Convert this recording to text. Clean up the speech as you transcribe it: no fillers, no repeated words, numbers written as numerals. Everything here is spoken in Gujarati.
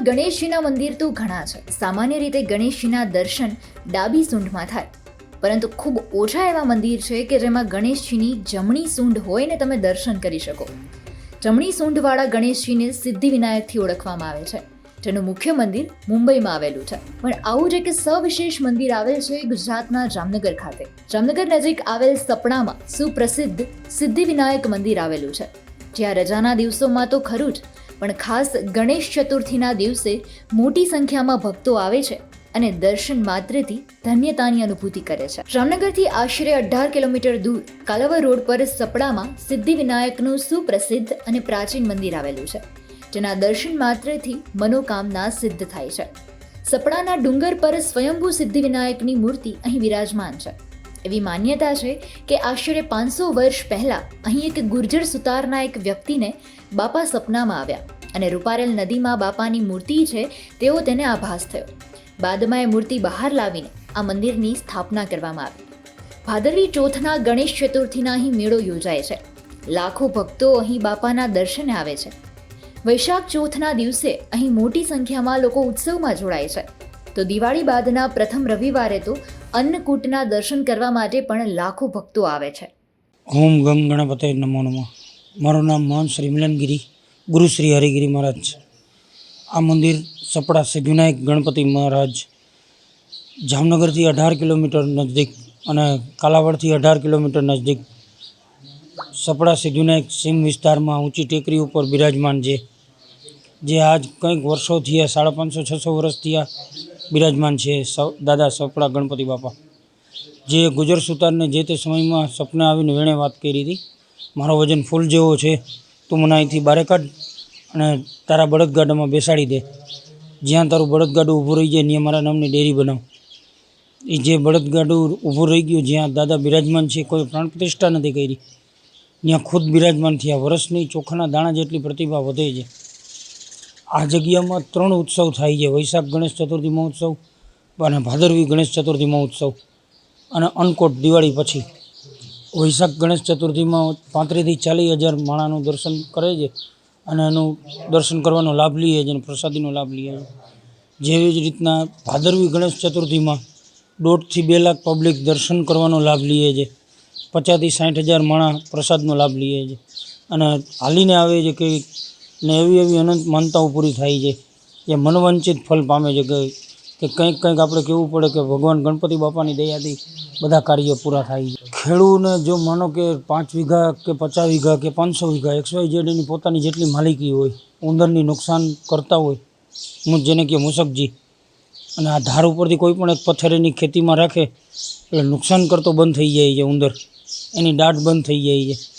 ગણેશજીના મંદિર તો ઘણા છે. સામાન્ય રીતે ગણેશજીના દર્શન ડાબી સૂંઢમાં થાય, પરંતુ ખૂબ ઓછા એવા મંદિર છે કે જેમાં ગણેશજીની જમણી સૂંઢ હોય ને તમે દર્શન કરી શકો. જમણી સૂંઢવાળા ગણેશજીને સિદ્ધિવિનાયકથી ઓળખવામાં આવે છે, જેનું મુખ્ય મંદિર મુંબઈમાં આવેલું છે. પણ આવું જ એક સવિશેષ મંદિર આવેલ છે ગુજરાતના જામનગર ખાતે. જામનગર નજીક આવેલ સપડામાં સુપ્રસિદ્ધ સિદ્ધિવિનાયક મંદિર આવેલું છે, જ્યાં રજાના દિવસોમાં તો ખરું જ, પણ ખાસ ગણેશ ચતુર્થીના દિવસે મોટી સંખ્યામાં ભક્તો આવે છે અને દર્શન માત્રથી ધન્યતાની અનુભૂતિ કરે છે. જામનગરથી આશરે 18 કિલોમીટર દૂર કાલાવડ રોડ પર સપડામાં સિદ્ધિવિનાયકનું સુપ્રસિદ્ધ અને પ્રાચીન મંદિર આવેલું છે, જેના દર્શન માત્રથી મનોકામના સિદ્ધ થાય છે. સપડાના ડુંગર પર સ્વયંભૂ સિદ્ધિવિનાયકની મૂર્તિ અહીં વિરાજમાન છે. એવી માન્યતા છે કે આશરે 500 વર્ષ પહેલા અહીં એક ગુર્જર સુતારના એક વ્યક્તિને બાપા સપનામાં આવ્યા અને રૂપારેલ નદીમાં બાપાની મૂર્તિ છે તેવો તેને આભાસ થયો. બાદમાં એ મૂર્તિ બહાર લાવીને આ મંદિરની સ્થાપના કરવામાં આવી. ભાદરવી ચોથના ગણેશ ચતુર્થીના અહીં મેળો યોજાય છે. લાખો ભક્તો અહીં બાપાના દર્શને આવે છે. વૈશાખ ચોથના દિવસે અહીં મોટી સંખ્યામાં લોકો ઉત્સવમાં જોડાય છે. તો દિવાળી બાદના પ્રથમ રવિવારે તો અન્નકૂટના દર્શન કરવા માટે પણ લાખો ભક્તો આવે છે. ઓમ ગંગ ગણપતે નમો નમઃ. મારું નામ મહંત શ્રી મિલનગીરી ગુરુ શ્રી હરિગીરી મહારાજ છે. આ મંદિર સપડા સિદ્ધિવિનાયક ગણપતિ મહારાજ જામનગરથી 18 કિલોમીટર નજદીક અને કાલાવડથી 18 કિલોમીટર નજદીક સપડા સિદ્ધિવિનાયક સીમ વિસ્તારમાં ઊંચી ટેકરી ઉપર બિરાજમાન છે, જે આજ કંઈક વર્ષોથી 550-600 વર્ષથી આ બિરાજમાન છે. દાદા સપડા ગણપતિ બાપા, જે ગુજર સુતારને જે તે સમયમાં સપને આવીને વેણે વાત કરી હતી, મારો વજન ફૂલ જેવો છે, તું મને અહીંથી બારે કાઢ અને તારા બળદગાડામાં બેસાડી દે. જ્યાં તારું બળદગાડું ઊભું રહી જાય ત્યાં મારા નામની ડેરી બનાવ. એ જે બળદગાડું ઊભું રહી ગયું, જ્યાં દાદા બિરાજમાન છે, કોઈ પ્રાણ પ્રતિષ્ઠા નથી કરી, ત્યાં ખુદ બિરાજમાન થયા. વર્ષની ચોખાના દાણા જેટલી પ્રતિભા વધે છે. આ જગ્યામાં 3 ઉત્સવ થાય છે: વૈશાખ ગણેશ ચતુર્થી મહોત્સવ અને ભાદરવી ગણેશ ચતુર્થી મહોત્સવ અને અન્નકૂટ દિવાળી પછી. વૈશાખ ગણેશ ચતુર્થીમાં 35,000 થી 40,000 માણાનું દર્શન કરે છે અને એનું દર્શન કરવાનો લાભ લઈએ છે અને પ્રસાદીનો લાભ લઈએ છે. જેવી જ રીતના ભાદરવી ગણેશ ચતુર્થીમાં 1.5 થી 2 લાખ પબ્લિક દર્શન કરવાનો લાભ લઈએ છે. 50,000 થી 60,000 માણા પ્રસાદનો લાભ લઈએ છે અને હાલીને આવે છે કે ને એવી અનંત માનતાઓ પૂરી થાય છે, જે મનવંચિત ફળ પામે છે. કે કંઈક આપણે કહેવું પડે કે ભગવાન ગણપતિ બાપાની દયાથી બધા કાર્યો પૂરા થાય છે. ખેડૂતને જો માનો કે 5 વીઘા કે 50 વીઘા કે 500 વીઘા XYZ એની પોતાની જેટલી માલિકી હોય, ઉંદરની નુકસાન કરતા હોય, જેને કે મૂષકજી, અને આ ધાર ઉપરથી કોઈ પણ એક પથ્થર એની ખેતીમાં રાખે એટલે નુકસાન કરતો બંધ થઈ જાય છે. ઉંદર એની દાઢ બંધ થઈ જાય છે.